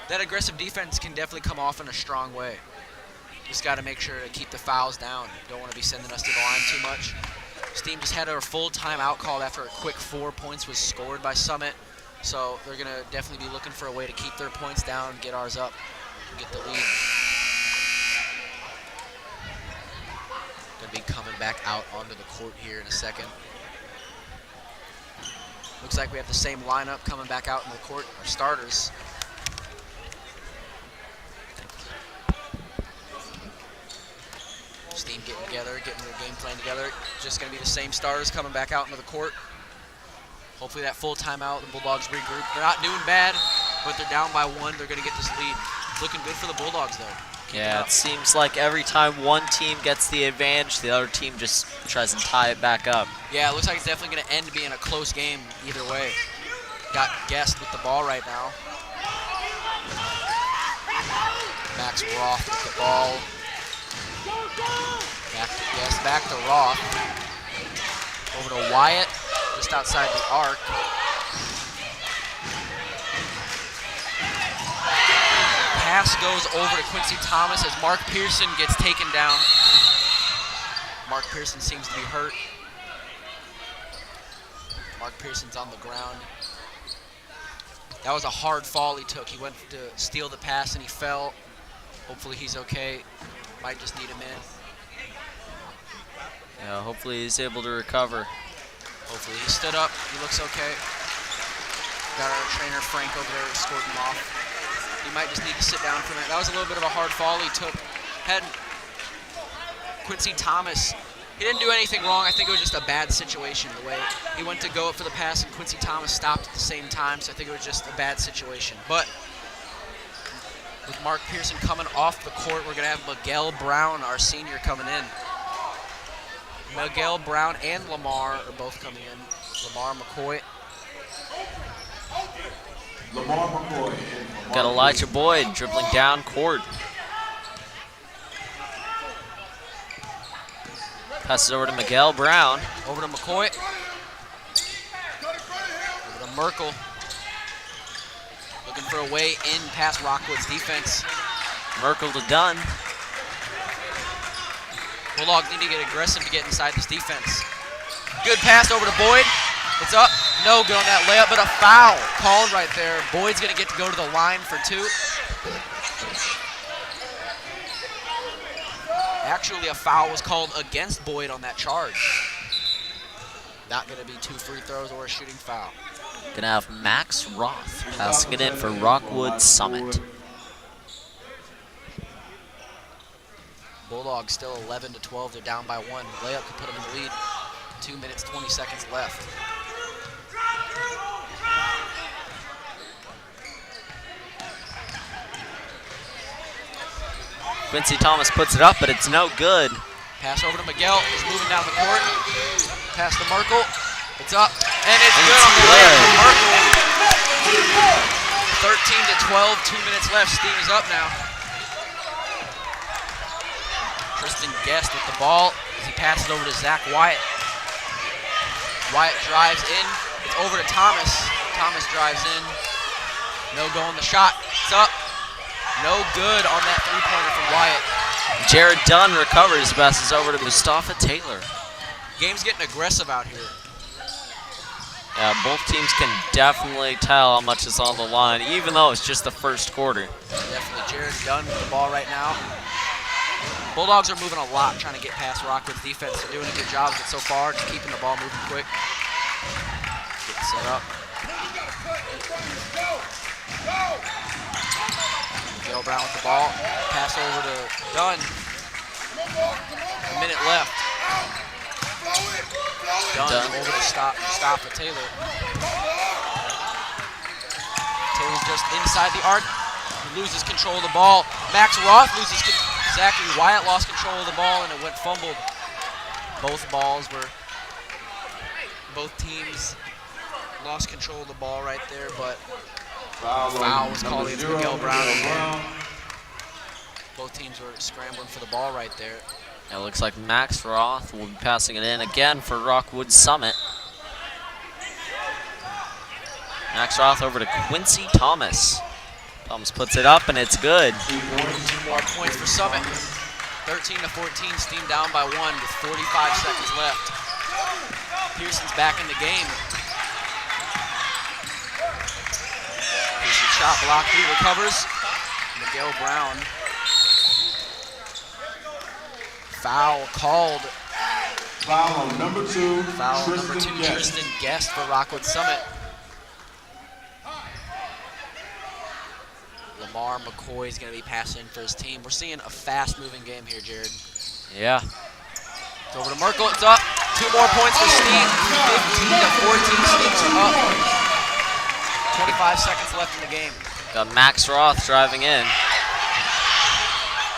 that aggressive defense can definitely come off in a strong way. Just got to make sure to keep the fouls down. Don't want to be sending us to the line too much. Steam just had a full timeout called after a quick 4 points was scored by Summit. So they're going to definitely be looking for a way to keep their points down, get ours up, and get the lead. Going to be coming back out onto the court here in a second. Looks like we have the same lineup coming back out in the court, our starters. Steam getting together, getting their game plan together. Just going to be the same starters coming back out into the court. Hopefully that full timeout, the Bulldogs regroup. They're not doing bad, but they're down by 1. They're going to get this lead. Looking good for the Bulldogs, though. Yeah, it seems like every time one team gets the advantage, the other team just tries to tie it back up. Yeah, it looks like it's definitely going to end being a close game either way. Got Guest with the ball right now. Max Roth with the ball. Back to Guest, back to Roth. Over to Wyatt, just outside the arc. Pass goes over to Quincy Thomas as Mark Pearson gets taken down. Mark Pearson seems to be hurt. Mark Pearson's on the ground. That was a hard fall he took. He went to steal the pass and he fell. Hopefully he's okay. Might just need a minute. Yeah, hopefully he's able to recover. Hopefully he stood up. He looks okay. Got our trainer Frank over there escorting him off. He might just need to sit down for a minute. That was a little bit of a hard fall he took. Had Quincy Thomas, he didn't do anything wrong. I think it was just a bad situation the way he went to go up for the pass and Quincy Thomas stopped at the same time, so I think it was just a bad situation. But with Mark Pearson coming off the court, we're going to have Miguel Brown, our senior, coming in. Miguel Brown and Lamar are both coming in. Lamar McCoy. Lamar McCoy. Got Elijah Boyd dribbling down court. Passes over to Miguel Brown. Over to McCoy. Over to Merkel. Looking for a way in past Rockwood's defense. Merkel to Dunn. Bulldogs need to get aggressive to get inside this defense. Good pass over to Boyd. It's up. No good on that layup, but a foul called right there. Boyd's going to get to go to the line for 2. Actually, a foul was called against Boyd on that charge. Not going to be 2 free throws or a shooting foul. Gonna have Max Roth passing it in for Rockwood Summit. Bulldogs still 11-12. They're down by 1. Layup could put them in the lead. 2 minutes, 20 seconds left. Quincy Thomas puts it up, but it's no good. Pass over to Miguel. He's moving down the court. Pass to Merkel. It's up, and it's good on the layup for Merkel. 13-12, 2 minutes left. Steam is up now. Tristan Guest with the ball as he passes over to Zach Wyatt. Wyatt drives in. It's over to Thomas. Thomas drives in. No go on the shot. It's up. No good on that three-pointer from Wyatt. Jared Dunn recovers, passes over to Mustafa Taylor. Game's getting aggressive out here. Yeah, both teams can definitely tell how much is on the line, even though it's just the first quarter. Definitely Jared Dunn with the ball right now. Bulldogs are moving a lot, trying to get past Rockwood's defense. They're doing a good job of it so far, just keeping the ball moving quick. Getting set up. Miguel Brown with the ball. Pass over to Dunn. A minute left. Dunn over to stop for Taylor. Taylor's just inside the arc. He loses control of the ball. Max Roth loses control. Zachary Wyatt lost control of the ball and it went fumbled. Both teams lost control of the ball right there, but foul was called against Miguel Brown again. Both teams were scrambling for the ball right there. It looks like Max Roth will be passing it in again for Rockwood Summit. Max Roth over to Quincy Thomas. Thomas puts it up, and it's good. 2 points. 2 more points for Summit. 13-14, Steam down by 1 with 45 seconds left. Pearson's back in the game. Pearson shot block, he recovers. Miguel Brown. Foul called. Foul on number 2. Foul on number 2, Tristan Guest. Tristan Guest for Rockwood Summit. Lamar McCoy is going to be passing for his team. We're seeing a fast-moving game here, Jared. Yeah. It's over to Merkel. It's up. 2 more points for Steam. 15-14. Steams are up. 25 seconds left in the game. Got Max Roth driving in.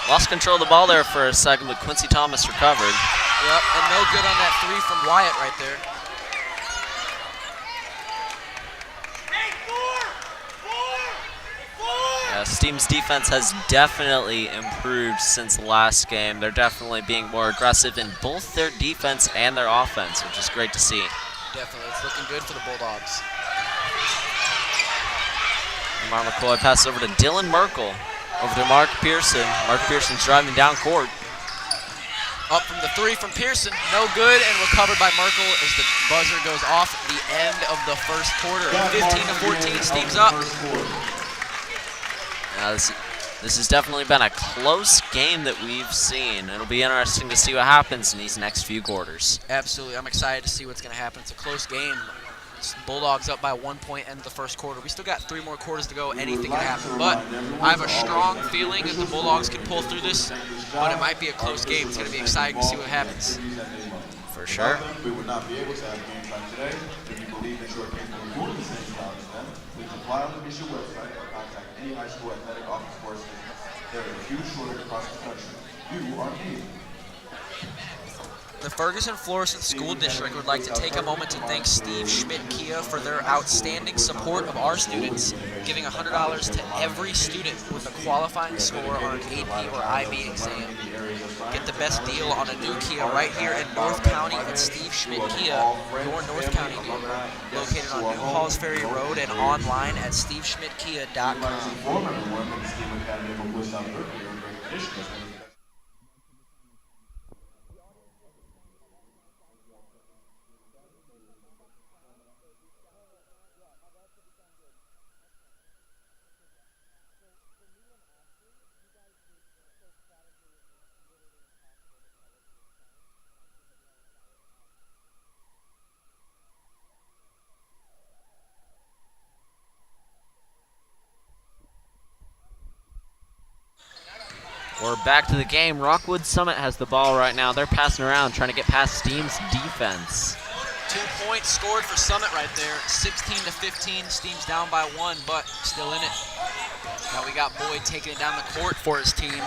Lost control of the ball there for a second, but Quincy Thomas recovered. Yep, and no good on that 3 from Wyatt right there. Yeah, Steam's defense has definitely improved since the last game. They're definitely being more aggressive in both their defense and their offense, which is great to see. Definitely, it's looking good for the Bulldogs. Lamar McCoy passes over to Dylan Merkel. Over to Mark Pearson. Mark Pearson's driving down court. Up from the 3 from Pearson, no good, and recovered by Merkel as the buzzer goes off at the end of the first quarter. 15-14, Steam's up. This has definitely been a close game that we've seen. It'll be interesting to see what happens in these next few quarters. Absolutely, I'm excited to see what's going to happen. It's a close game. Bulldogs up by 1 point end of the first quarter. We still got 3 more quarters to go. Anything can happen, but I have a strong feeling that the Bulldogs can pull through this, but it might be a close game. It's going to be exciting to see what happens. For sure. We would not be able to have games like today if you believe that you are capable of doing the same job as them. Please apply on the BSU website or contact any high school athletic office for assistance. There are a few shortage across the country. You are needed. The Ferguson-Florissant School District would like to take a moment to thank Steve Schmidt Kia for their outstanding support of our students, giving $100 to every student with a qualifying score on an AP or IB exam. Get the best deal on a new Kia right here in North County at Steve Schmidt Kia, your North County dealer, located on New Halls Ferry Road and online at steveschmidtkia.com. Inform everyone that the STEAM Academy of Oakwood South Berkeley are in great condition. We're back to the game. Rockwood Summit has the ball right now. They're passing around, trying to get past Steam's defense. 2 points scored for Summit right there. 16-15. Steam's down by 1, but still in it. Now we got Boyd taking it down the court for his team.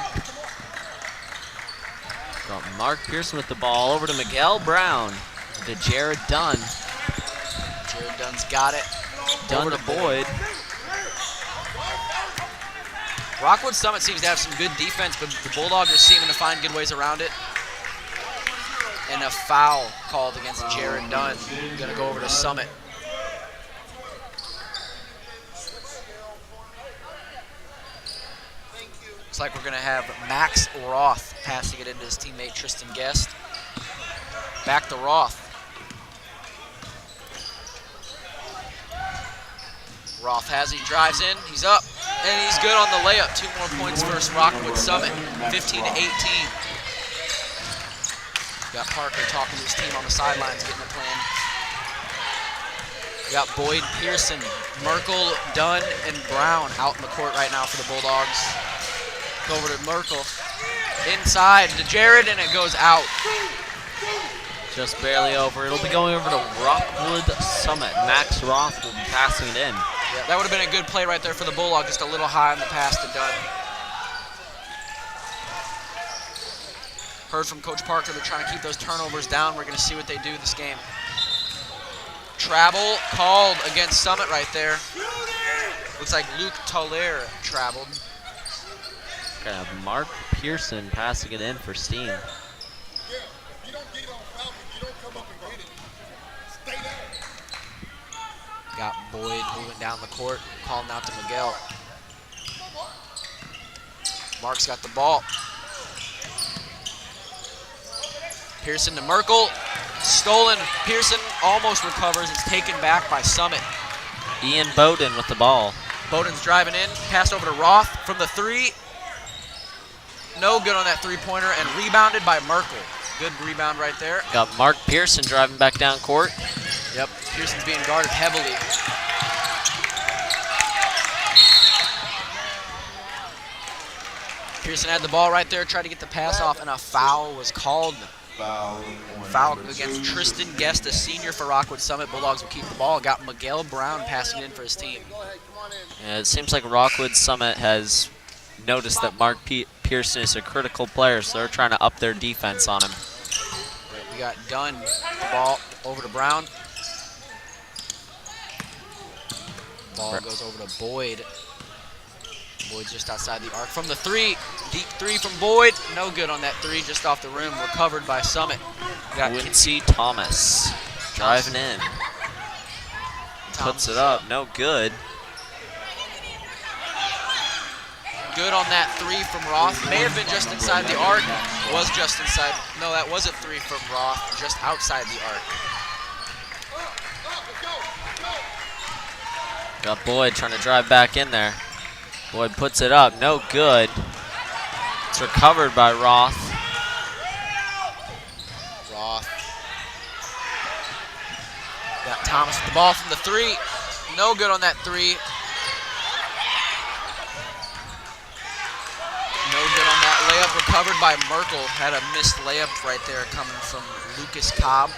Got Mark Pearson with the ball over to Miguel Brown. To Jared Dunn. Jared Dunn's got it. Dunn Over to Boyd. Rockwood Summit seems to have some good defense, but the Bulldogs are seeming to find good ways around it. And a foul called against Jared Dunn. Gonna go over to Summit. Looks like we're gonna have Max Roth passing it into his teammate Tristan Guest. Back to Roth. Roth has it, he drives in, he's up, and he's good on the layup. 2 more points versus Rockwood Summit, 15-18. Got Parker talking to his team on the sidelines, getting a plan. We got Boyd, Pearson, Merkel, Dunn, and Brown out in the court right now for the Bulldogs. Go over to Merkel. Inside to Jared, and it goes out. Just barely over. It'll be going over to Rockwood Summit. Max Roth will be passing it in. Yeah, that would have been a good play right there for the Bulldog, just a little high on the pass to Dunn. Heard from Coach Parker, they're trying to keep those turnovers down. We're going to see what they do this game. Travel called against Summit right there. Looks like Luke Toller traveled. Gonna have Mark Pearson passing it in for Steam. Got Boyd moving down the court, calling out to Miguel. Mark's got the ball. Pearson to Merkel. Stolen. Pearson almost recovers. It's taken back by Summit. Ian Bowden with the ball. Bowden's driving in. Passed over to Roth from the three. No good on that three-pointer, and rebounded by Merkel. Good rebound right there. Got Mark Pearson driving back down court. Yep, Pearson's being guarded heavily. Pearson had the ball right there, tried to get the pass off, and a foul was called. Foul against Tristan Guest, a senior for Rockwood Summit. Bulldogs will keep the ball. Got Miguel Brown passing it in for his team. Yeah, it seems like Rockwood Summit has noticed that Mark Pearson is a critical player, so they're trying to up their defense on him. We got Dunn, the ball over to Brown. Ball goes over to Boyd. Boyd just outside the arc from the three. Deep three from Boyd. No good on that three, just off the rim. Recovered by Summit. Got Quincy Thomas driving in. Puts it up. No good. Good on that three from Roth. May have been just inside the arc. Was just inside. No, that was a three from Roth, just outside the arc. Got Boyd trying to drive back in there. Boyd puts it up. No good. It's recovered by Roth. Roth. Got Thomas with the ball from the three. No good on that three. No good on that layup, recovered by Merkel. Had a missed layup right there coming from Lucas Cobb.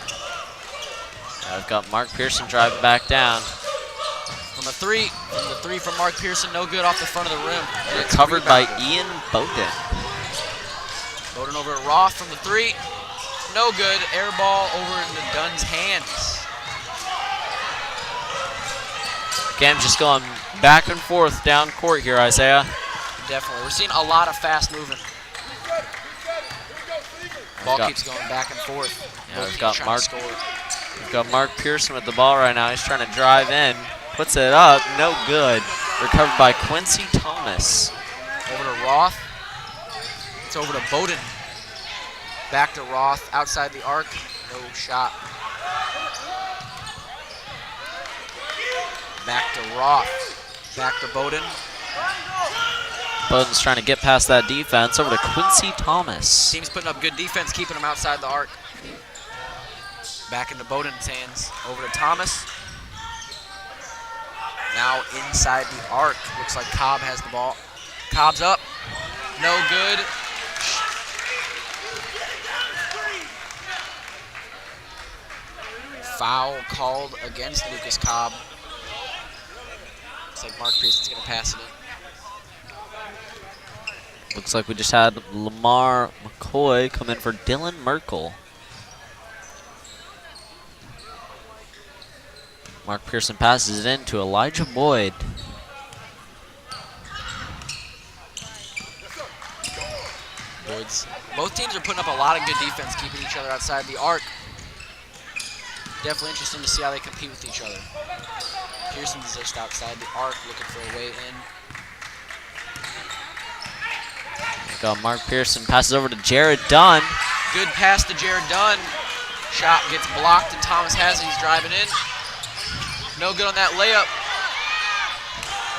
I've got Mark Pearson driving back down. From the three from Mark Pearson, no good off the front of the rim. Recovered by Ian Bowden. Bowden over to Roth from the three. No good, air ball over into Dunn's hands. Game just going back and forth down court here, Isaiah. Definitely. We're seeing a lot of fast moving. Ball keeps going back and forth. Yeah, we've got Mark Pearson with the ball right now. He's trying to drive in. Puts it up. No good. Recovered by Quincy Thomas. Over to Roth. It's over to Bowden. Back to Roth. Outside the arc. No shot. Back to Roth. Back to Bowden. Bowden's trying to get past that defense. Over to Quincy Thomas. Team's putting up good defense, keeping him outside the arc. Back into Bowden's hands. Over to Thomas. Now inside the arc. Looks like Cobb has the ball. Cobb's up. No good. Foul called against Lucas Cobb. Looks like Mark Pearson's going to pass it in. Looks like we just had Lamar McCoy come in for Dylan Merkel. Mark Pearson passes it in to Elijah Boyd. Both teams are putting up a lot of good defense, keeping each other outside the arc. Definitely interesting to see how they compete with each other. Pearson's just outside the arc, looking for a way in. Got Mark Pearson, passes over to Jared Dunn. Good pass to Jared Dunn. Shot gets blocked, and Thomas has it. He's driving in. No good on that layup.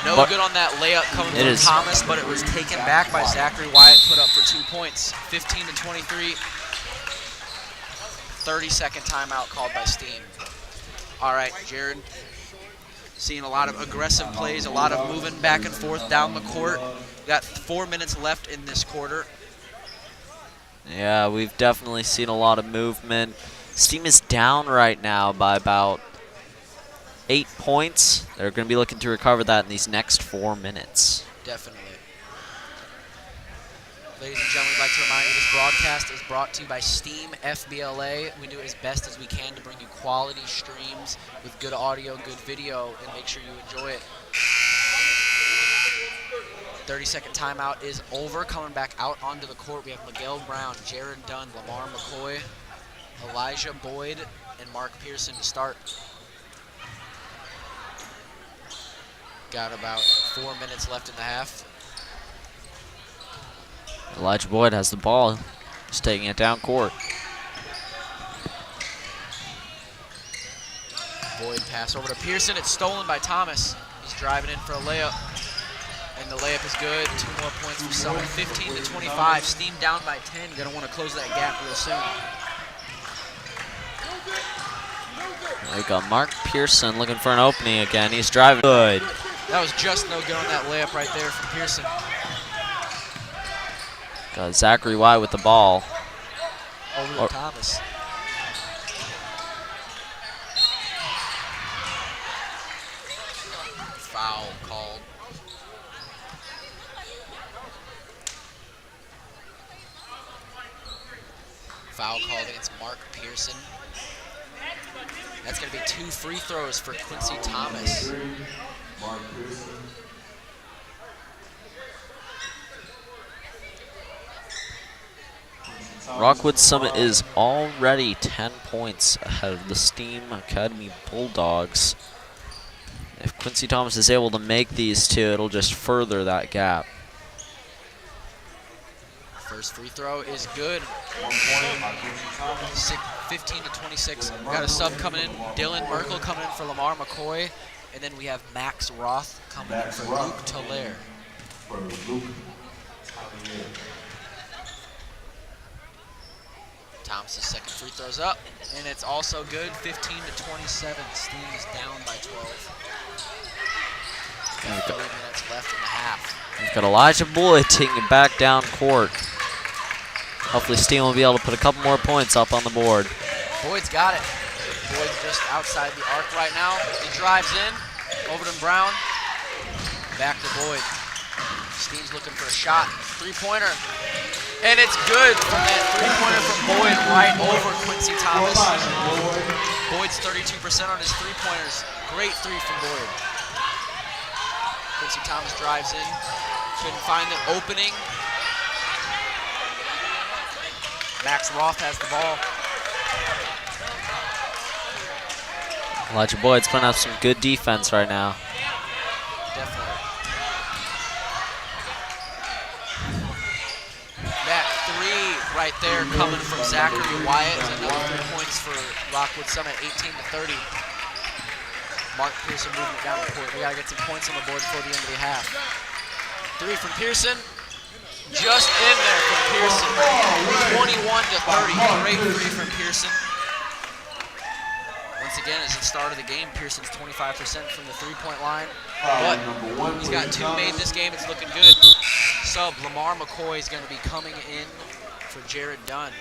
No good on that layup coming from Thomas, but it was taken back by Zachary Wyatt, put up for 2 points. 15-23. 30-second timeout called by Steam. All right, Jared. Seeing a lot of aggressive plays, a lot of moving back and forth down the court. Got 4 minutes left in this quarter. Yeah, we've definitely seen a lot of movement. Steam is down right now by about 8 points. They're going to be looking to recover that in these next 4 minutes. Definitely. Ladies and gentlemen, we'd like to remind you this broadcast is brought to you by Steam FBLA. We do it as best as we can to bring you quality streams with good audio, good video, and make sure you enjoy it. 30-second timeout is over. Coming back out onto the court, we have Miguel Brown, Jared Dunn, Lamar McCoy, Elijah Boyd, and Mark Pearson to start. Got about 4 minutes left in the half. Elijah Boyd has the ball. Just taking it down court. Boyd pass over to Pearson. It's stolen by Thomas. He's driving in for a layup. And the layup is good. 2 more points for Summit. 15-25. Steam down by 10. You're going to want to close that gap real soon. We got Mark Pearson looking for an opening again. He's driving good. That was just no good on that layup right there from Pearson. Got Zachary White with the ball. Over to Thomas. Foul called. Foul called against Mark Pearson. That's going to be 2 free throws for Quincy Thomas. Mark Pearson. Rockwood Summit is already 10 points ahead of the Steam Academy Bulldogs. If Quincy Thomas is able to make these 2, it'll just further that gap. First free throw is good. 15-26. We got a sub coming in. Dylan Merkel coming in for Lamar McCoy. And then we have Max Roth coming in for Luke Tolaire. Thomas's second free throw's up, and it's also good. 15-27. Steam is down by 12. Got 3 minutes left in the half. We've got Elijah Boyd taking it back down court. Hopefully Steam will be able to put a couple more points up on the board. Boyd's got it. Boyd's just outside the arc right now. He drives in. Over to Brown. Back to Boyd. Steam's looking for a shot. 3-pointer. And it's good from that 3-pointer from Boyd right over Quincy Thomas. Boyd's 32% on his 3-pointers. Great 3 from Boyd. Quincy Thomas drives in. Couldn't find an opening. Max Roth has the ball. Elijah Boyd's putting up some good defense right now. Definitely. That 3 right there coming from Zachary Wyatt. Another 3 points for Rockwood Summit, 18-30. Mark Pearson moving it down the court. We got to get some points on the board before the end of the half. 3 from Pearson. Just in there from Pearson. 21-30. Great 3 from Pearson. Once again, as the start of the game, Pearson's 25% from the 3-point line. But he's got 2 made this game. It's looking good. Sub Lamar McCoy is going to be coming in for Jared Dunn.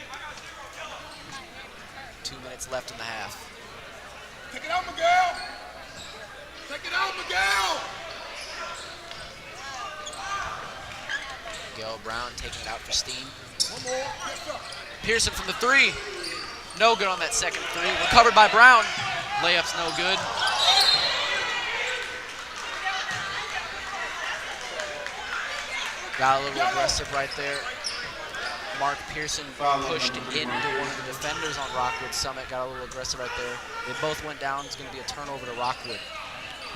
2 minutes left in the half. Take it out, Miguel! Take it out, Miguel! Miguel Brown taking it out for Steam. One more. Yes, sir. Pearson from the 3. No good on that second 3. Recovered by Brown. Layup's no good. Got a little aggressive right there. Mark Pearson pushed into one of the defenders on Rockwood Summit. Got a little aggressive right there. They both went down. It's going to be a turnover to Rockwood.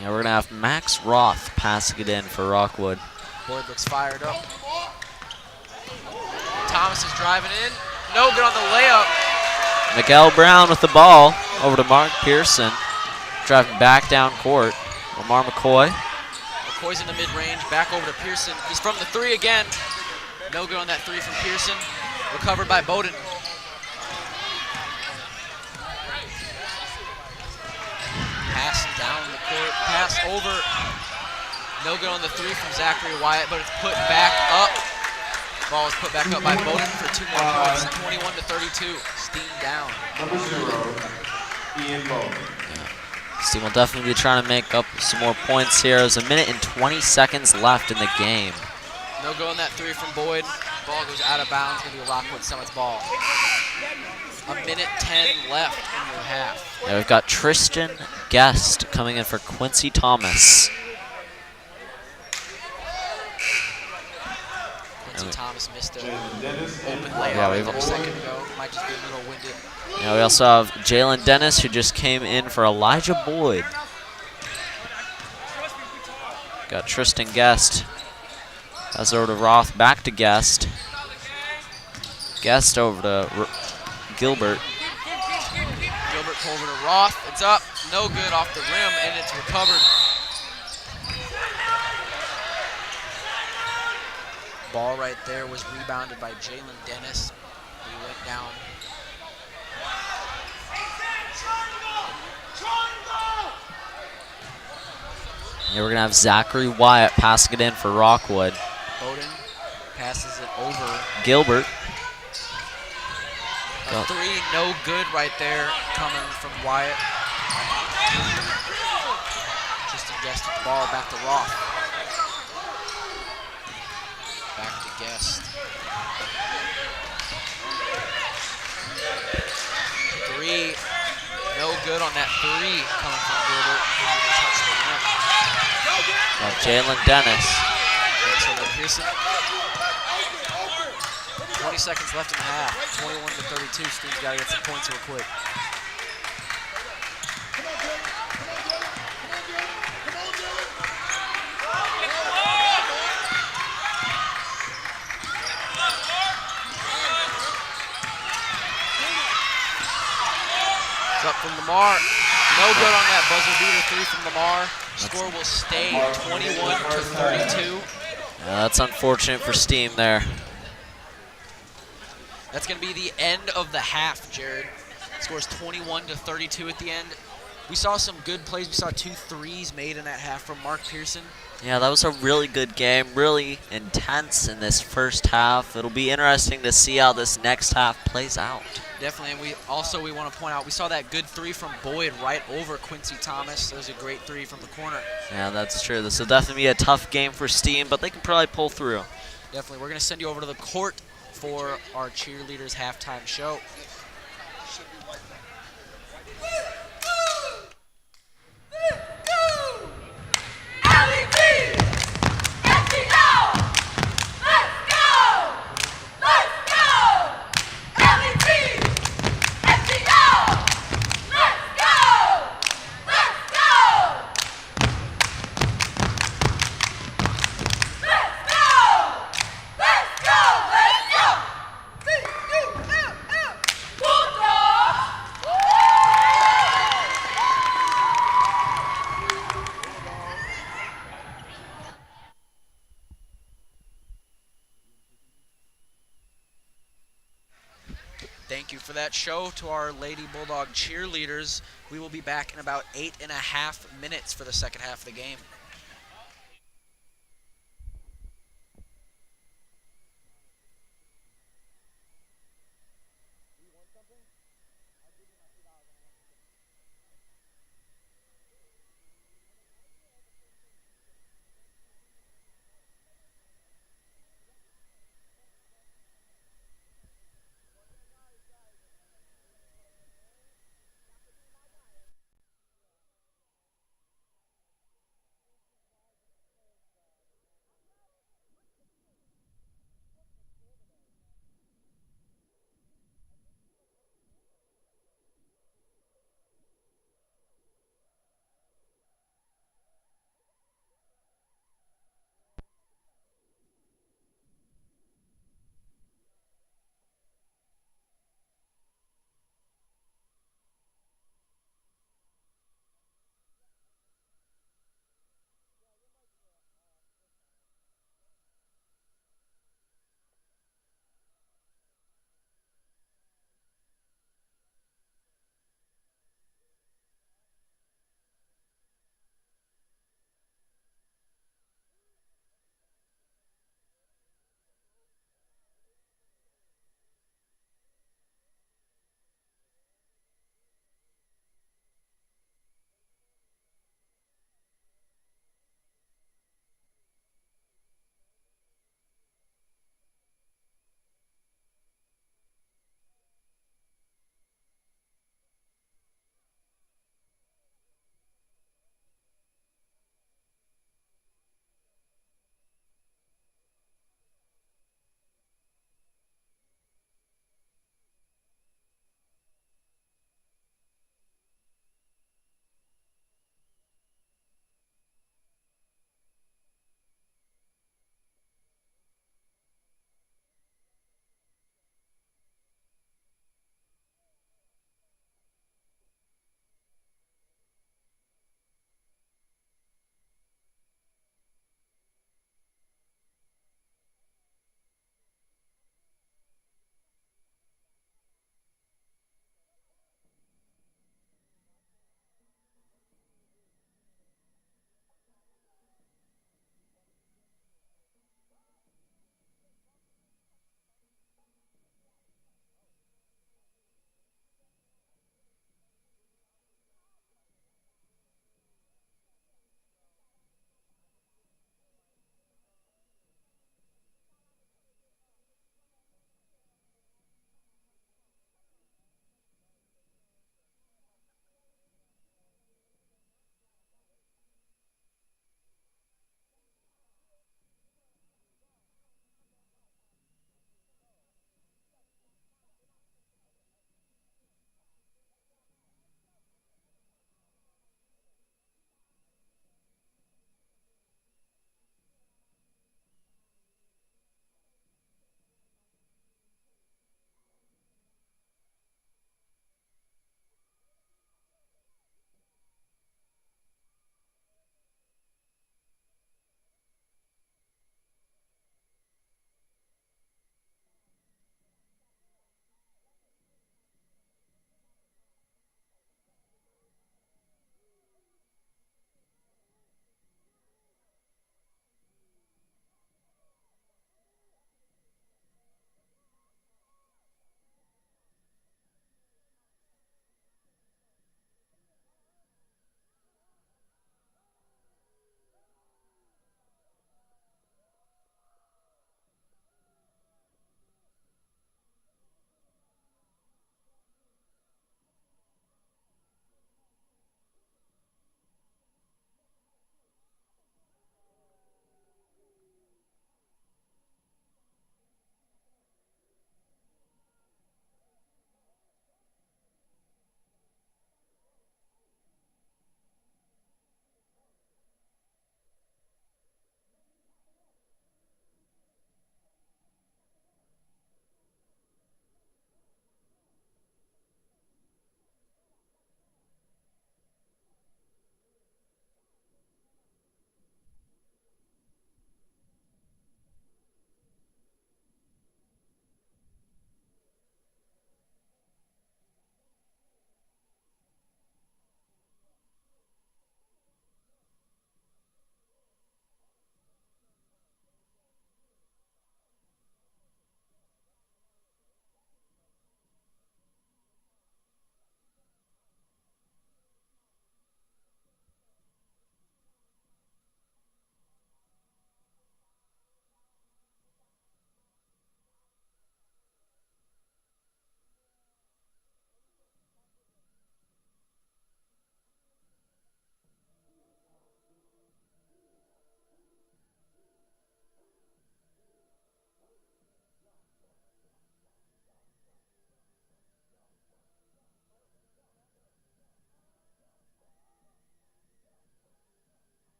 Yeah, we're going to have Max Roth passing it in for Rockwood. Boyd looks fired up. Thomas is driving in. No good on the layup. Miguel Brown with the ball over to Mark Pearson. Driving back down court. Lamar McCoy. McCoy's in the mid-range. Back over to Pearson. He's from the 3 again. No good on that 3 from Pearson. Recovered by Bowden. Pass down the court. Pass over. No good on the 3 from Zachary Wyatt, but it's put back up. Ball is put back up by Bowden for 2 more points. 21-32. Steam down. Number 0, Ian Bowden. Steam will definitely be trying to make up some more points here. There's 1 minute and 20 seconds left in the game. No go on that 3 from Boyd. Ball goes out of bounds. Going to be Rockwood Summit's ball. 1 minute 10 left in your half. Yeah, we've got Tristan Guest coming in for Quincy Thomas. Quincy Thomas missed an Dennis and open layup Yeah, right we've- there a second ago. Might just be a little winded. Yeah, we also have Jalen Dennis, who just came in for Elijah Boyd. Got Tristan Guest. Pass over to Roth, back to Guest. Guest over to Gilbert. Gilbert pulled it to Roth. It's up. No good off the rim, and it's recovered. Ball right there was rebounded by Jalen Dennis. He went down. Here we're going to have Zachary Wyatt passing it in for Rockwood. Bowden passes it over. Gilbert. A three, no good right there coming from Wyatt. Just a guess at the ball, back to Roth. Back to Guest. Three, no good on that three coming from Gilbert. Didn't even touch the rim. Jalen Dennis. And so then Pearson. 20 seconds left in the half. 21 to 32. Steam's got to get some points real quick. It's up from Lamar. No good on that buzzer beater three from Lamar. Score will stay 21 to 32. Yeah, that's unfortunate for Steam there. That's going to be the end of the half, Jared. Scores 21 to 32 at the end. We saw some good plays. We saw 2 threes made in that half from Mark Pearson. Yeah, that was a really good game, really intense in this first half. It'll be interesting to see how this next half plays out. Definitely, and we want to point out, we saw that good three from Boyd right over Quincy Thomas. That was a great three from the corner. Yeah, that's true. This will definitely be a tough game for Steam, but they can probably pull through. Definitely. We're going to send you over to the court for our cheerleaders halftime show. Thank you for that show to our Lady Bulldog cheerleaders. We will be back in about 8.5 minutes for the second half of the game.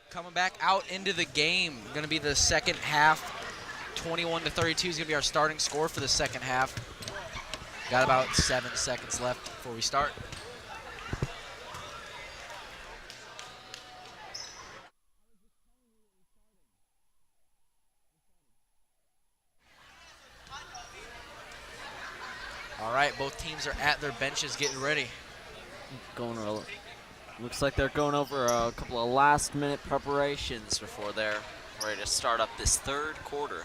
Coming back out into the game. Going to be the second half. 21-32 is going to be our starting score for the second half. Got about 7 seconds left before we start. All right, both teams are at their benches getting ready. Looks like they're going over a couple of last-minute preparations before they're ready to start up this third quarter.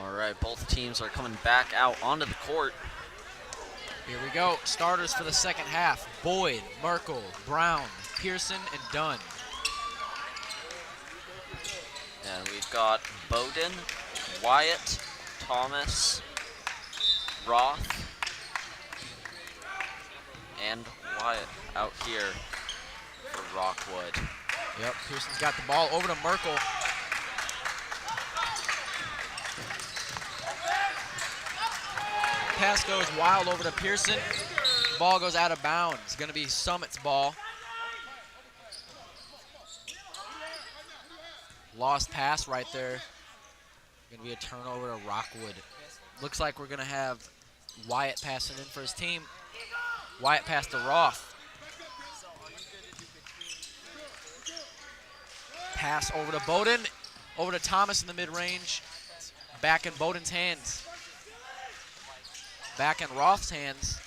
All right, both teams are coming back out onto the court. Here we go. Starters for the second half. Boyd, Merkel, Brown, Pearson, and Dunn. And we've got Bowden, Wyatt, Thomas, Roth, and Wyatt out here for Rockwood. Yep, Pearson's got the ball over to Merkel. Pass goes wild over to Pearson. Ball goes out of bounds. Going to be Summit's ball. Lost pass right there. Going to be a turnover to Rockwood. Looks like we're going to have Wyatt passing in for his team. Wyatt pass to Roth. Pass over to Bowden. Over to Thomas in the mid-range. Back in Bowden's hands. Back in Roth's hands.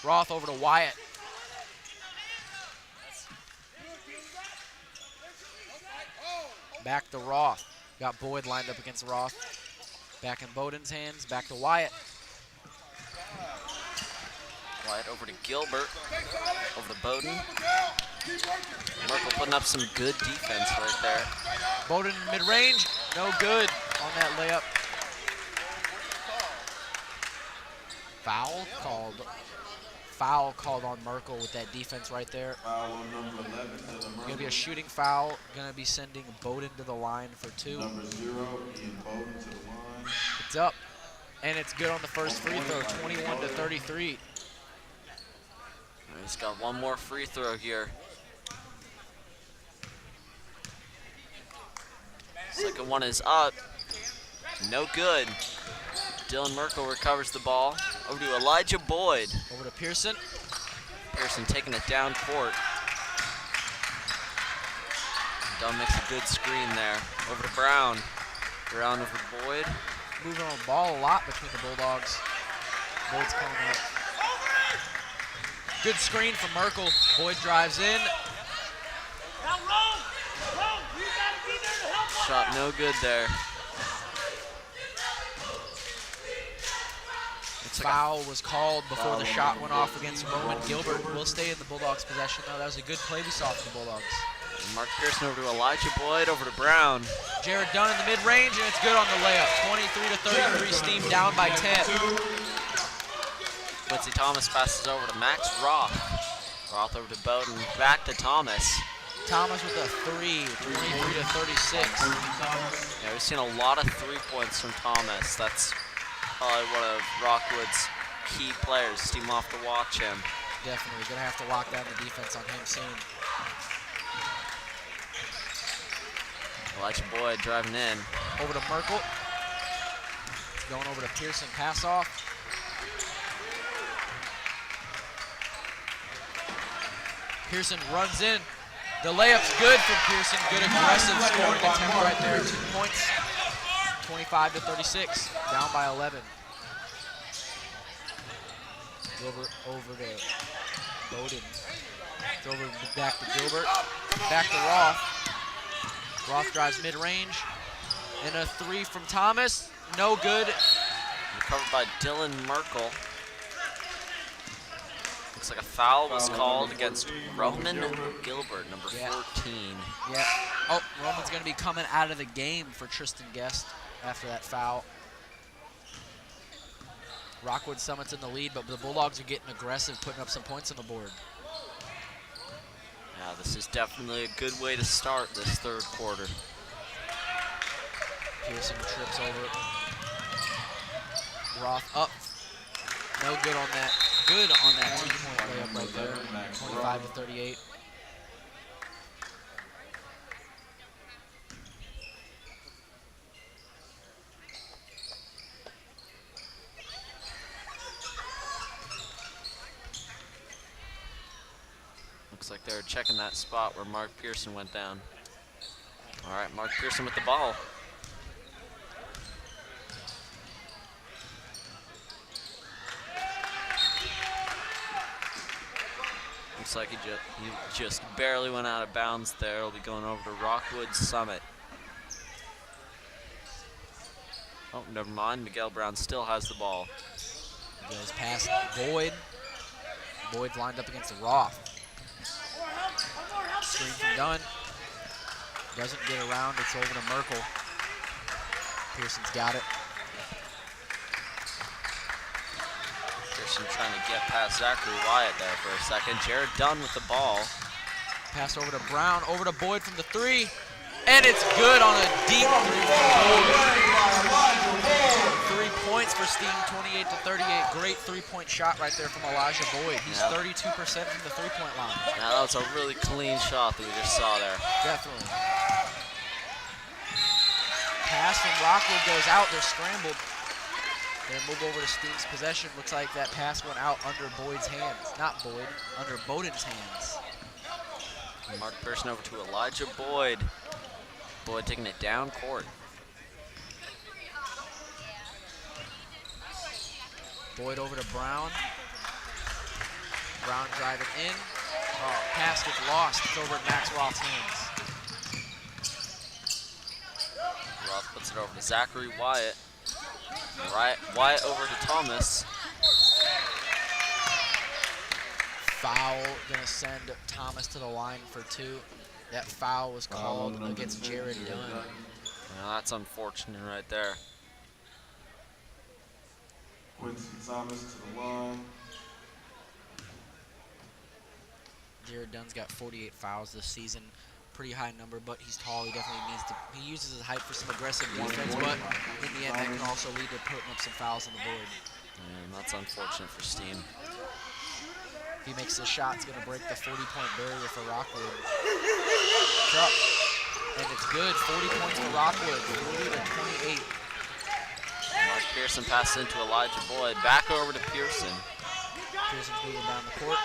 Roth over to Wyatt. Back to Roth. Got Boyd lined up against Roth. Back in Bowden's hands. Back to Wyatt. Wyatt over to Gilbert. Over to Bowden. Merkel putting up some good defense right there. Bowden mid-range. No good on that layup. Foul called on Merkel with that defense right there. Foul on number 11, Dylan Merkel. Gonna be a shooting foul. Gonna be sending Bowden to the line for 2. Number 0, Ian Bowden to the line. It's up, and it's good on the first free throw, 21-33. He's got one more free throw here. Second one is up. No good. Dylan Merkel recovers the ball. Over to Elijah Boyd. Over to Pearson. Pearson taking it down court. Dunn makes a good screen there. Over to Brown. Brown over to Boyd. Moving on the ball a lot between the Bulldogs. Boyd's coming up. Good screen from Merkel. Boyd drives in. Shot no good there. Foul was called before the shot went off against Roman Gilbert. Will stay in the Bulldogs' possession, though. That was a good play we saw from the Bulldogs. Mark Pearson over to Elijah Boyd, over to Brown. Jared Dunn in the mid-range, and it's good on the layup. 23-33, Steam down by 10. Quincy Thomas passes over to Max Roth. Roth over to Bowden, back to Thomas. Thomas with a 3, 23-36. Yeah, we've seen a lot of 3 points from Thomas. That's probably one of Rockwood's key players. Steam will have to watch him. Definitely gonna have to lock down the defense on him soon. Elijah Boyd driving in. Over to Merkel. Going over to Pearson, pass off. Pearson runs in. The layup's good from Pearson. Good aggressive scoring attempt right there. 2 points. 25-36. Down by 11. Gilbert over to Bowden. It's over back to Gilbert. Back to Roth. Roth drives mid-range. And a 3 from Thomas. No good. Recovered by Dylan Merkel. Looks like a foul was called against Roman Gilbert, number 14. Yeah. Oh, Roman's going to be coming out of the game for Tristan Guest after that foul. Rockwood Summit's in the lead, but the Bulldogs are getting aggressive, putting up some points on the board. Yeah, this is definitely a good way to start this third quarter. Pearson trips over Roth up. No good on that. Good on that 2-point layup right there. 25 to 38. Looks like they're checking that spot where Mark Pearson went down. All right, Mark Pearson with the ball. Looks like he just barely went out of bounds there. He'll be going over to Rockwood Summit. Oh, never mind. Miguel Brown still has the ball. Goes past Boyd. Boyd's lined up against Roth. Screen from Dunn. Doesn't get around. It's over to Merkel. Pearson's got it. Pearson trying to get past Zachary Wyatt there for a second. Jared Dunn with the ball. Pass over to Brown. Over to Boyd from the 3. And it's good on a deep 3 from Boyd. 3 points for Steam, 28 to 38. Great 3-point shot right there from Elijah Boyd. He's 32% from the 3-point line. Now that was a really clean shot that we just saw there. Definitely. Pass from Rockwood goes out. They're scrambled. They move over to Steam's possession. Looks like that pass went out under Boyd's hands. Not Boyd, under Bowden's hands. Mark Pearson over to Elijah Boyd. Boyd taking it down court. Boyd over to Brown. Brown driving in. Oh, pass gets lost. It's over at Max Roth's hands. Roth puts it over to Zachary Wyatt. Wyatt over to Thomas. Foul, gonna send Thomas to the line for 2. That foul was called against Jared Dunn. Now that's unfortunate right there. Quincy Thomas to the line. Jared Dunn's got 48 fouls this season. Pretty high number, but he's tall. He definitely needs to. He uses his height for some aggressive defense, but in the end, that can also lead to putting up some fouls on the board. And that's unfortunate for Steam. If he makes this shot, it's going to break the 40-point barrier for Rockwood. Truck. And it's good. 40 points for Rockwood. 40 to 28. Mark Pearson passes into Elijah Boyd. Back over to Pearson. Pearson's moving down the court.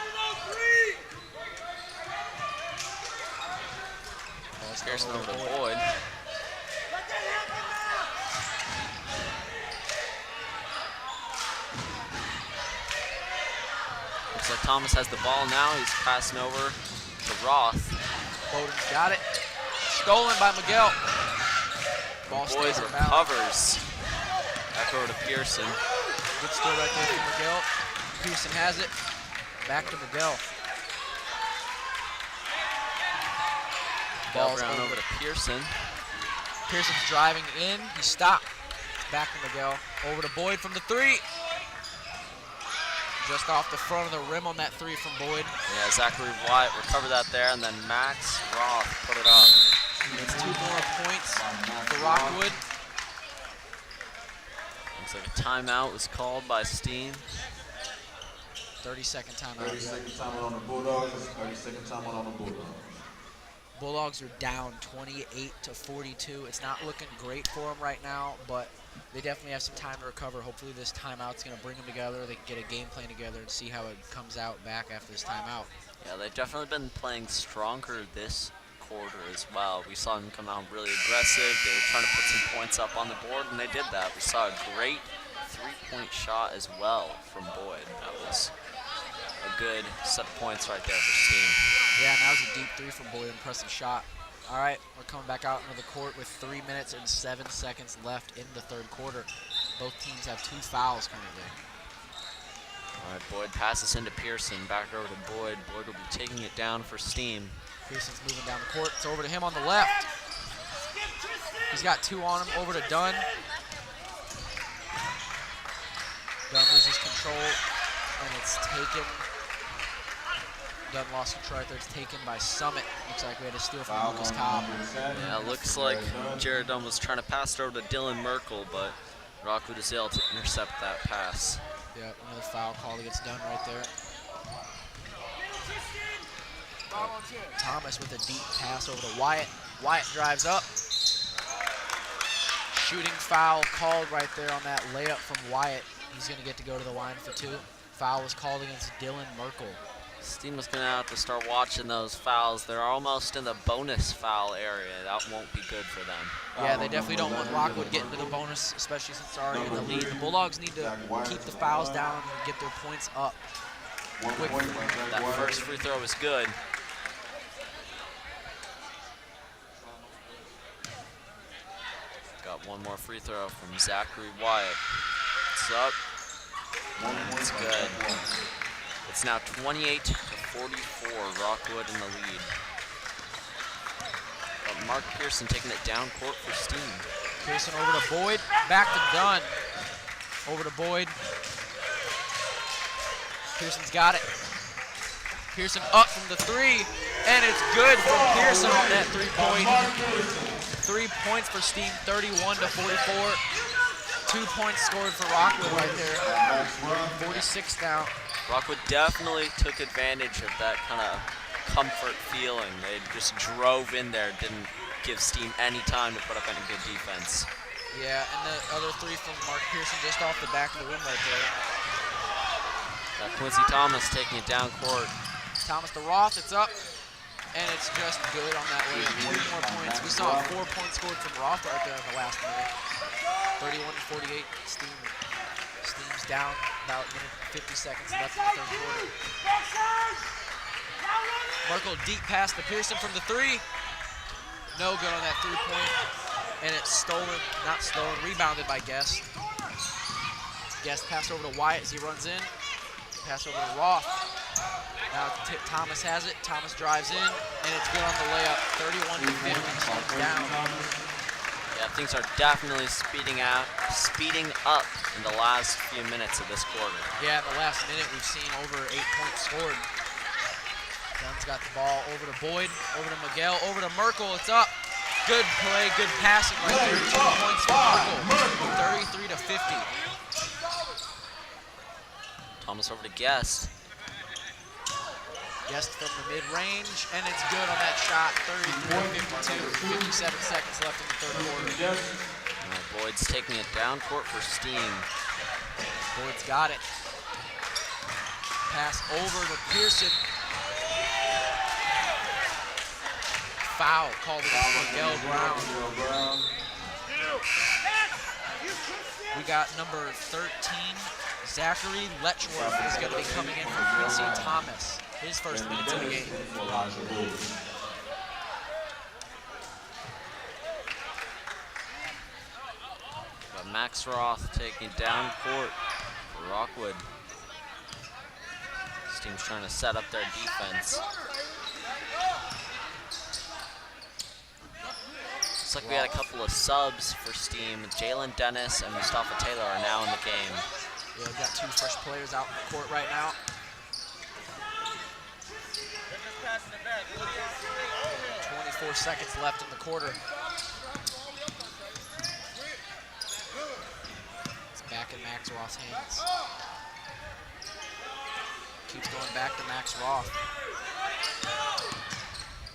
Pearson over to Boyd. Looks like Thomas has the ball now. He's passing over to Roth. Bowden's got it. Stolen by Miguel. Ball Boyd stays in bounds. recovers. Back over to Pearson. Good steal right there from Miguel. Pearson has it. Back to Miguel. Ball Ball's Brown over to Pearson. Pearson's driving in. He stopped. Back to Miguel. Over to Boyd from the 3. Just off the front of the rim on that 3 from Boyd. Yeah, Zachary Wyatt recovered that there, and then Max Roth put it up. It's 2 more points for Rockwood. Looks like a timeout was called by Steam. 30-second timeout. 30-second timeout on the Bulldogs. 30-second timeout on the Bulldogs. Bulldogs are down 28 to 42. It's not looking great for them right now, but they definitely have some time to recover. Hopefully this timeout's going to bring them together. They can get a game plan together and see how it comes out back after this timeout. Yeah, they've definitely been playing stronger this quarter as well. We saw them come out really aggressive. They were trying to put some points up on the board, and they did that. We saw a great 3-point shot as well from Boyd. That was a good set of points right there for Steam. Yeah, and that was a deep 3 from Boyd. Impressive shot. All right, we're coming back out into the court with 3 minutes and 7 seconds left in the 3rd quarter. Both teams have 2 fouls currently. All right, Boyd passes into Pearson. Back over to Boyd. Boyd will be taking it down for Steam. Pearson's moving down the court. It's over to him on the left. He's got 2 on him. Over to Dunn. Dunn loses control, and it's taken. Dunn lost control right there. It's taken by Summit. Looks like we had a steal from Lucas Cobb. Yeah, it looks like Jared Dunn was trying to pass it over to Dylan Merkel, but Rockwood is able to intercept that pass. Yep, another foul call that gets done right there. Thomas with a deep pass over to Wyatt. Wyatt drives up. Shooting foul called right there on that layup from Wyatt. He's going to get to go to the line for 2. Foul was called against Dylan Merkel. Steam is going to have to start watching those fouls. They're almost in the bonus foul area. That won't be good for them. Yeah, they definitely don't want Rockwood getting to the bonus, especially since they're already in the lead. The Bulldogs need to keep the fouls down and get their points up quickly. That first free throw was good. Got one more free throw from Zachary Wyatt. It's up. It's good. It's now 28-44. Rockwood in the lead. But Mark Pearson taking it down court for Steam. Pearson over to Boyd. Back to Dunn. Over to Boyd. Pearson's got it. Pearson up from the 3, and it's good from Pearson on that 3-point. 3 points for Steam, 31-44. 2 points scored for Rockwood right there. 46 now. Rockwood definitely took advantage of that kind of comfort feeling. They just drove in there, didn't give Steam any time to put up any good defense. Yeah, and the other 3 from Mark Pearson just off the back of the rim right there. Got Quincy Thomas taking it down court. Thomas to Roth, it's up, and it's just good on that way. 40 more points. We saw a 4-point scored from Roth right there in the last minute. 31-48. Steam's down about 50 seconds left in the third quarter. Merkel deep pass to Pearson from the 3. No good on that 3-point. And it's stolen, not stolen, rebounded by Guest. Guest pass over to Wyatt as he runs in. Pass over to Roth. Now Thomas has it. Thomas drives in, and it's good on the layup. 31-50. Steam's down. Yeah, things are definitely speeding up in the last few minutes of this quarter. Yeah, in the last minute, we've seen over 8 points scored. Dunn's got the ball over to Boyd, over to Miguel, over to Merkel. It's up. Good play, good passing right there. 2 points for Merkel. 33-50. Thomas over to Guest. Guest from the mid-range, and it's good on that shot. 33-52. 57 seconds left in the third quarter. Boyd's taking it down court for Steam. Boyd's got it. Pass over to Pearson. Foul called against Miguel Brown. We got number 13, Zachary Letchworth, is going to be coming in for Quincy Thomas. His first minutes of the game. Got Max Roth taking down court for Rockwood. This team's trying to set up their defense. Looks like we had a couple of subs for Steam. Jalen Dennis and Mustafa Taylor are now in the game. Yeah, we've got 2 fresh players out in the court right now. 24 seconds left in the quarter. It's back in Max Roth's hands. Keeps going back to Max Roth.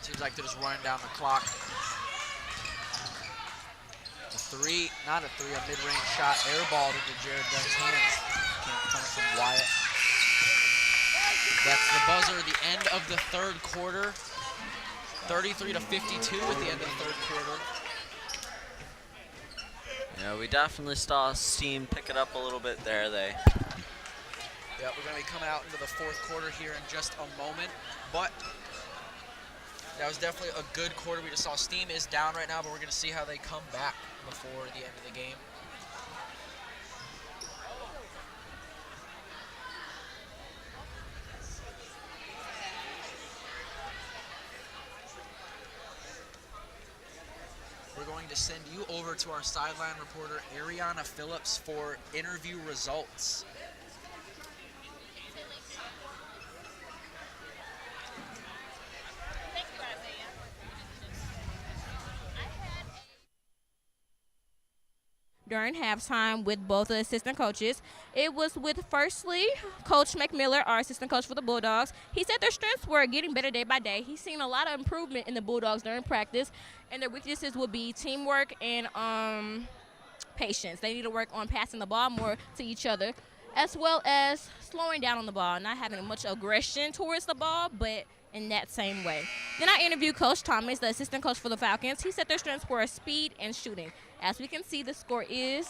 Seems like they're just running down the clock. A 3, not a 3, a mid-range shot airballed into Jared Dunn's hands. Can't come from Wyatt. That's the buzzer, the end of the third quarter. 33-52 at the end of the third quarter. Yeah, we definitely saw Steam pick it up a little bit there. Yeah, we're going to be coming out into the fourth quarter here in just a moment. But that was definitely a good quarter. We just saw Steam is down right now, but we're going to see how they come back before the end of the game. We're going to send you over to our sideline reporter, Ariana Phillips, for interview results. during halftime with both the assistant coaches. It was with firstly Coach McMiller, our assistant coach for the Bulldogs. He said their strengths were getting better day by day. He's seen a lot of improvement in the Bulldogs during practice, and their weaknesses would be teamwork and patience. They need to work on passing the ball more to each other, as well as slowing down on the ball, not having much aggression towards the ball, but in that same way. Then I interviewed Coach Thomas, the assistant coach for the Falcons. He said their strengths were speed and shooting. As we can see, the score is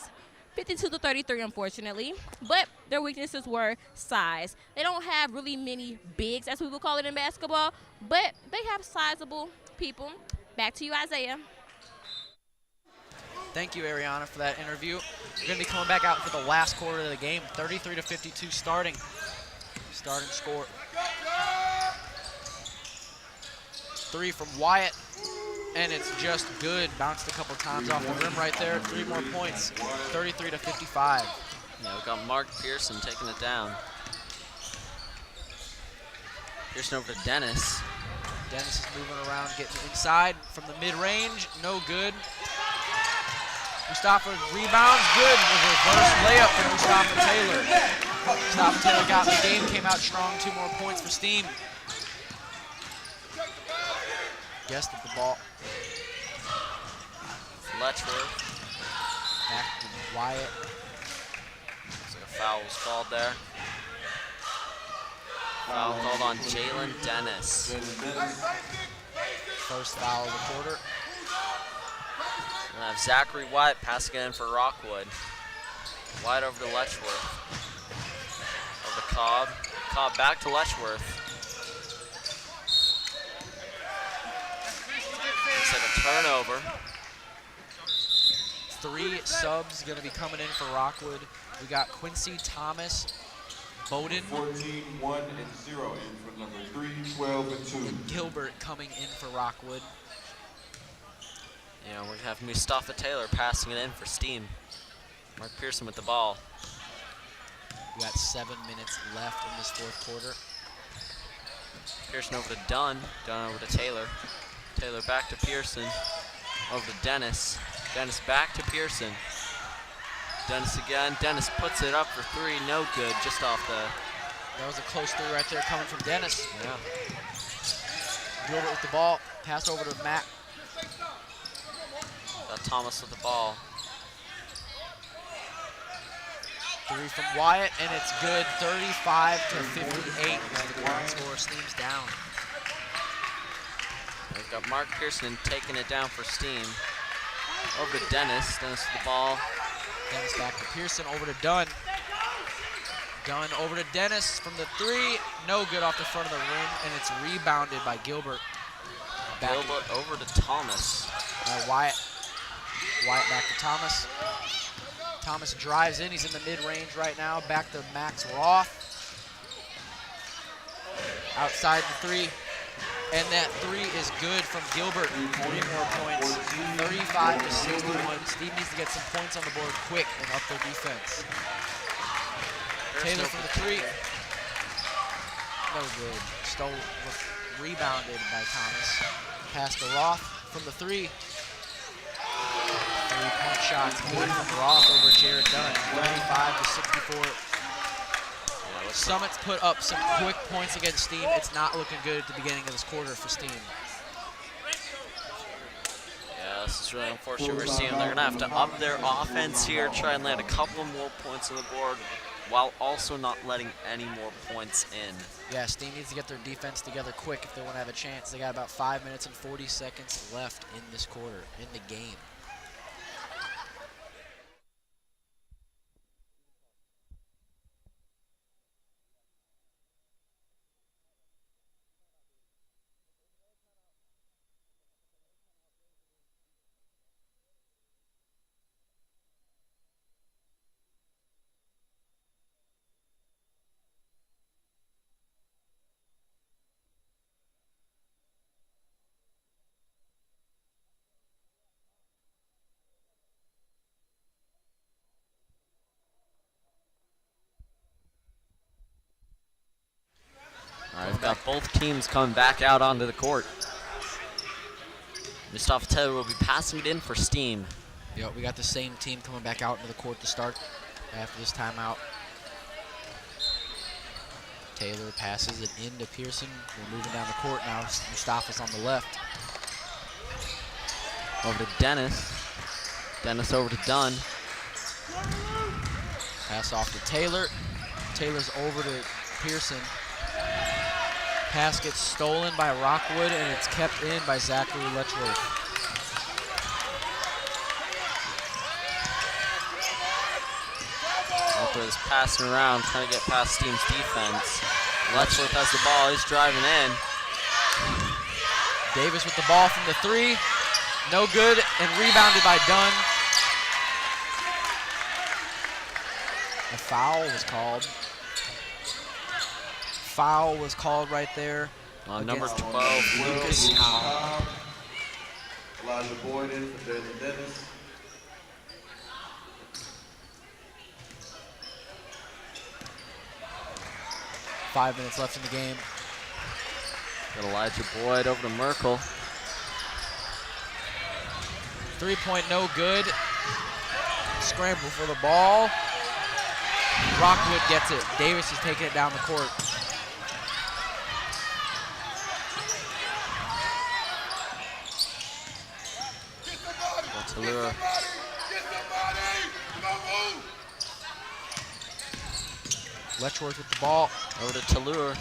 52-33, unfortunately, but their weaknesses were size. They don't have really many bigs, as we would call it in basketball, but they have sizable people. Back to you, Isaiah. Thank you, Ariana, for that interview. We're going to be coming back out for the last quarter of the game. 33-52 starting. Starting score. Three from Wyatt, and it's just good. Bounced a couple times off the rim right there. 3 more points. 33-55. Yeah, we've got Mark Pearson taking it down. Pearson over to Dennis. Dennis is moving around, getting inside from the mid-range. No good. Mustafa rebounds, good. Reverse layup from Mustafa Taylor. Mustafa Taylor got in the game, came out strong. 2 more points for Steam. Guessed at the ball. Letchworth. Back to Wyatt. Looks like a foul was called there. Foul called on Jalen Dennis. First foul of the quarter. We'll have Zachary White passing it in for Rockwood. White over to Letchworth. Over to Cobb. Cobb back to Letchworth. Looks like a turnover. 3 subs going to be coming in for Rockwood. We got Quincy Thomas, Bowden, 14, 1, and 0 in for number 3, 12, and 2. Gilbert coming in for Rockwood. Yeah, we're going to have Mustafa Taylor passing it in for Steam. Mark Pearson with the ball. We got 7 minutes left in this 4th quarter. Pearson over to Dunn. Dunn over to Taylor. Taylor back to Pearson. Over to Dennis. Dennis back to Pearson. Dennis again. Dennis puts it up for 3. No good. Just off the... That was a close 3 right there coming from Dennis. Yeah. Gilbert with the ball. Pass over to Matt. Got Thomas with the ball. 3 from Wyatt, and it's good. 35-58 is the current score. Steam's down. We've got Mark Pearson taking it down for Steam. Over to Dennis. Dennis with the ball. Dennis back to Pearson, over to Dunn. Dunn over to Dennis from the 3. No good off the front of the rim, and it's rebounded by Gilbert. Gilbert over to Thomas. Wyatt. Wyatt back to Thomas. Thomas drives in. He's in the mid-range right now. Back to Max Roth. Outside the 3. And that 3 is good from Gilbert. 3 more points. 35-61. Steve needs to get some points on the board quick and up their defense. Taylor from the 3. No good. Rebounded by Thomas. Pass to Roth from the 3. 3-point shots good from Roth over Jared Dunn. 35-64. Summit's put up some quick points against Steam. It's not looking good at the beginning of this quarter for Steam. Yeah, this is really unfortunate. We're seeing they're going to have to up their offense here, try and land a couple more points on the board while also not letting any more points in. Yeah, Steam needs to get their defense together quick if they want to have a chance. They got about 5 minutes and 40 seconds left in this quarter, in the game. All right, we've got both teams coming back out onto the court. Mustafa Taylor will be passing it in for Steam. Yep, we got the same team coming back out into the court to start after this timeout. Taylor passes it into Pearson. We're moving down the court now. Mustafa's on the left. Over to Dennis. Dennis over to Dunn. Pass off to Taylor. Taylor's over to Pearson. Pass gets stolen by Rockwood, and it's kept in by Zachary Letchworth. Letchworth is passing around, trying to get past Steam's defense. Letchworth has the ball. He's driving in. Davis with the ball from the three. No good, and rebounded by Dunn. A foul was called. Foul was called right there. On number against 12, Lucas Cobb. Elijah Boyd in for Jalen Dennis. Five minutes left in the game. Got Elijah Boyd over to Merkel. 3-point no good. Scramble for the ball. Rockwood gets it. Davis is taking it down the court. Tallulah. Letchworth with the ball. Over to Tallulah.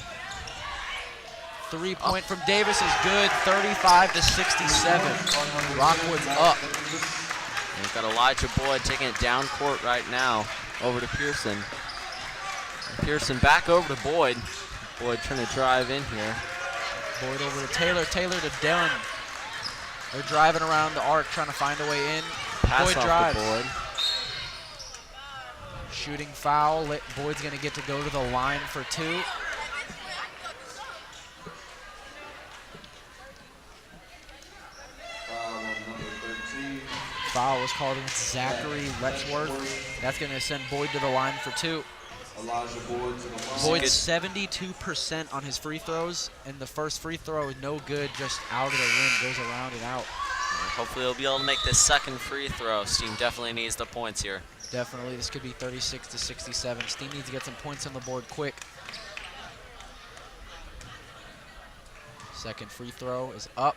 3-point from Davis is good. 35-67. Rockwood's up. And we've got Elijah Boyd taking it down court right now. Over to Pearson. Pearson back over to Boyd. Boyd trying to drive in here. Boyd over to Taylor. Taylor to Dunn. They're driving around the arc trying to find a way in. Pass Boyd off drives. to Boyd. Shooting foul. Boyd's going to get to go to the line for two. Foul on number 13. Foul was called against Zachary Letchworth. That's going to send Boyd to the line for two. Elijah Boyd to the line. Boyd's 72% on his free throws, and the first free throw is no good, just out of the rim, goes around and out. Hopefully he'll be able to make this second free throw. Steam definitely needs the points here. Definitely, this could be 36-67. Steam needs to get some points on the board quick. Second free throw is up.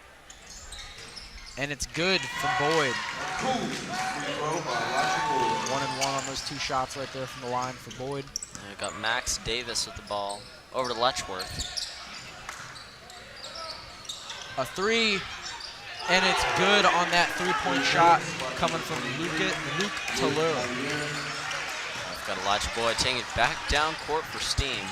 And it's good from Boyd. Free throw by Elijah Boyd. 1-and-1 on those two shots right there from the line for Boyd. And we've got Max Davis with the ball. Over to Letchworth. A three, and it's good on that three-point shot coming from Luke Tallulah. We've got Elijah Boyd taking it back down court for Steam.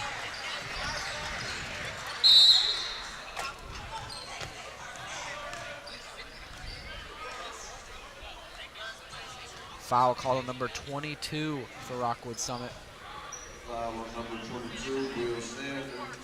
Foul called on number 22 for Rockwood Summit. Foul on number 22, Will Stanford.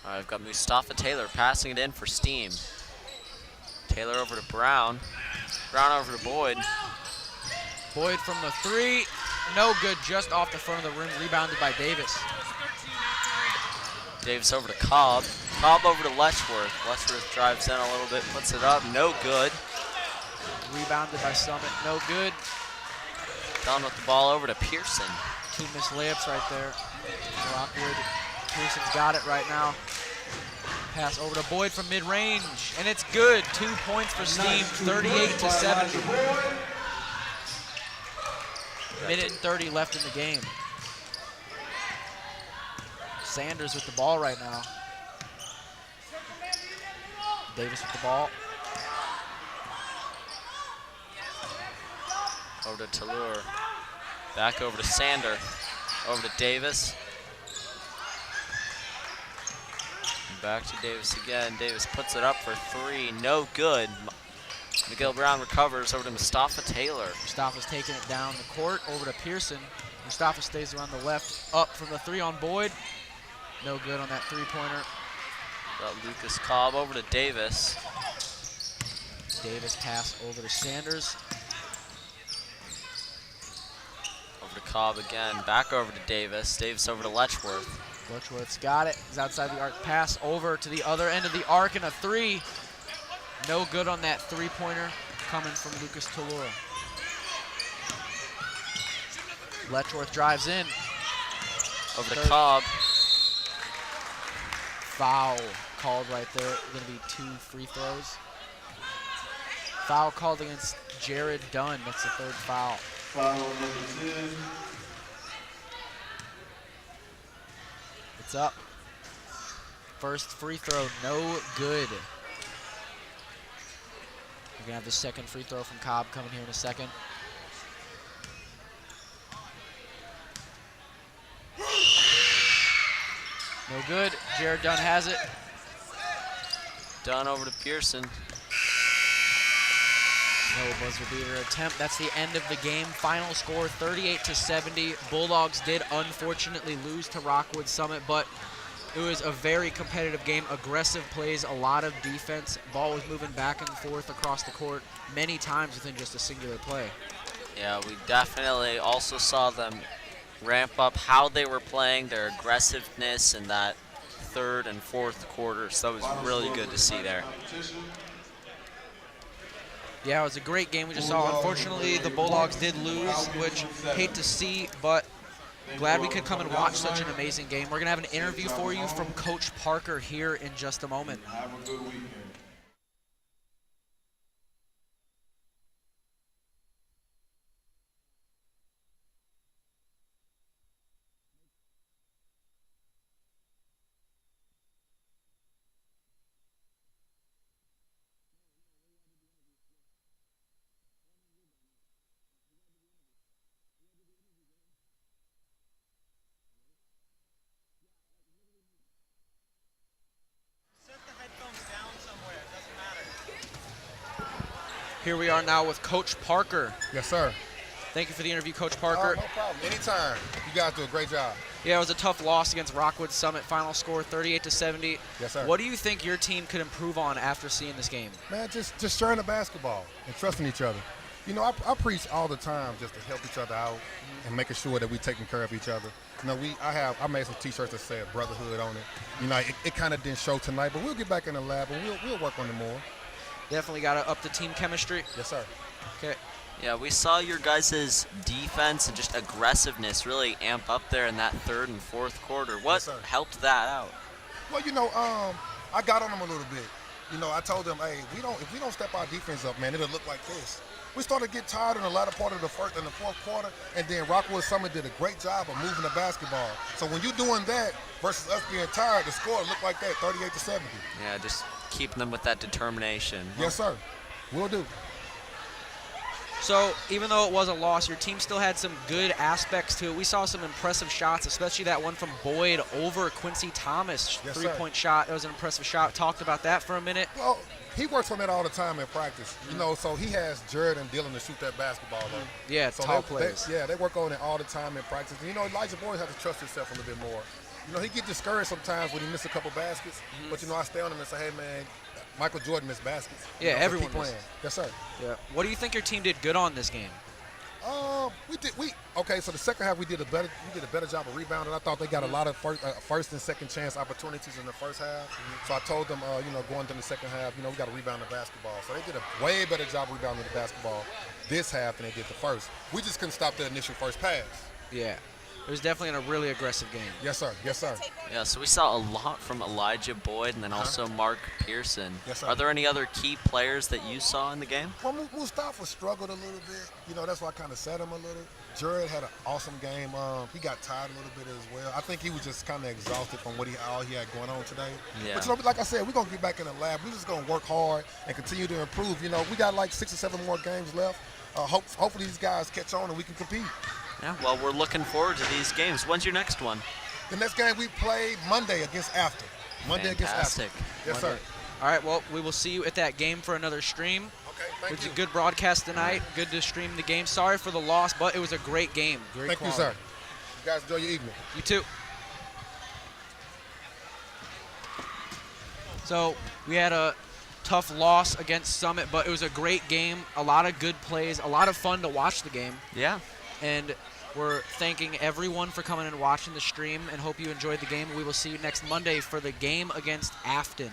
All right, I've got Mustafa Taylor passing it in for Steam. Taylor over to Brown. Brown over to Boyd. Boyd from the three, no good, just off the front of the rim, rebounded by Davis. Davis over to Cobb. Cobb over to Letchworth. Letchworth drives in a little bit, puts it up, no good. Rebounded by Summit, no good. Down with the ball over to Pearson. Two missed layups right there. Rockwood, Pearson's got it right now. Pass over to Boyd from mid-range, and it's good. 2 points for Steam, 38-70. Minute and 30 left in the game. Sanders with the ball right now. Davis with the ball. Over to Tallulah. Back over to Sander. Over to Davis. And back to Davis again. Davis puts it up for three. No good. Miguel Brown recovers over to Mustafa Taylor. Mustafa's taking it down the court over to Pearson. Mustafa stays around the left, up from the 3 on Boyd. No good on that 3-pointer. Got Lucas Cobb over to Davis. Davis pass over to Sanders. Over to Cobb again. Back over to Davis. Davis over to Letchworth. Letchworth's got it. He's outside the arc. Pass over to the other end of the arc and a 3. No good on that 3-pointer coming from Lucas Talura. Letchworth drives in. Over to Third. Cobb. Foul called right there. Going to be 2 free throws. Foul called against Jared Dunn. That's the 3rd foul. Foul number 10. It's up. First free throw, no good. We're gonna have the second free throw from Cobb coming here in a second. No good. Jared Dunn has it. Dunn over to Pearson. No buzzer beater attempt. That's the end of the game. Final score 38-70. Bulldogs did unfortunately lose to Rockwood Summit, but it was a very competitive game. Aggressive plays, a lot of defense. Ball was moving back and forth across the court many times within just a singular play. Yeah, we definitely also saw them ramp up how they were playing, their aggressiveness in that 3rd and 4th quarter. So that was really good to see there. Yeah, it was a great game we just saw. Unfortunately, the Bulldogs did lose, which hate to see, but glad we could come and watch such an amazing game. We're going to have an interview for you from Coach Parker here in just a moment. Have a good weekend. Here we are now with Coach Parker. Yes, sir. Thank you for the interview, Coach Oh, Parker. no problem. Anytime. You guys do a great job. Yeah, it was a tough loss against Rockwood Summit. Final score 38-70. Yes, sir. What do you think your team could improve on after seeing this game? Man, just sharing the basketball and trusting each other. You know, I preach all the time just to help each other out and making sure that we're taking care of each other. You know, I made some T-shirts that said brotherhood on it. You know, it kind of didn't show tonight, but we'll get back in the lab and we'll work on it more. Definitely got to up the team chemistry. Yes, sir. Okay. Yeah, we saw your guys' defense and just aggressiveness really amp up there in that 3rd and 4th quarter. What Yes, sir. helped that out? Well, you know, I got on them a little bit. You know, I told them, hey, if we don't step our defense up, man, it'll look like this. We started to get tired in the latter part of the 1st and the 4th quarter, and then Rockwood Summit did a great job of moving the basketball. So when you're doing that versus us being tired, the score looked like that, 38-70. Yeah, just keeping them with that determination. Yes, sir. We'll do. So even though it was a loss, your team still had some good aspects to it. We saw some impressive shots, especially that one from Boyd over Quincy Thomas. Yes, sir. 3-point shot. It was an impressive shot. Talked about that for a minute. Well, he works on that all the time in practice. You know, so he has Jared and Dylan to shoot that basketball though. Yeah, So tall they plays. work on it all the time in practice. And, you know, Elijah Boyd has to trust himself a little bit more. You know, he gets discouraged sometimes when he misses a couple baskets. But, you know, I stay on him and say, hey, man, Michael Jordan missed baskets. You Yeah, know, so everyone keep playing. misses. Yes, sir. Yeah. What do you think your team did good on this game? Okay, so the second half we did a better job of rebounding. I thought they got a lot of first and second chance opportunities in the first half. So I told them, going into the second half, we got to rebound the basketball. So they did a way better job rebounding the basketball this half than they did the first. We just couldn't stop the initial first pass. Yeah. It was definitely a really aggressive game. Yes, sir. Yes, sir. Yeah, so we saw a lot from Elijah Boyd and then also Mark Pearson. Yes, sir. Are there any other key players that you saw in the game? Well, Mustafa struggled a little bit. That's why I kind of set him a little. Jared had an awesome game. He got tired a little bit as well. I think he was just kind of exhausted from all he had going on today. Yeah. But, like I said, we're going to get back in the lab. We're just going to work hard and continue to improve. We got like 6 or 7 more games left. Hopefully these guys catch on and we can compete. Yeah, well, we're looking forward to these games. When's your next one? The next game we play Monday against After. Fantastic. Yes, sir. All right, well, we will see you at that game for another stream. Okay, thank It was you. a good broadcast tonight. Good to stream the game. Sorry for the loss, but it was a great game. Great Thank you, quality. sir. You guys enjoy your evening. You too. So we had a tough loss against Summit, but it was a great game. A lot of good plays, a lot of fun to watch the game. Yeah. And we're thanking everyone for coming and watching the stream and hope you enjoyed the game. We will see you next Monday for the game against Afton.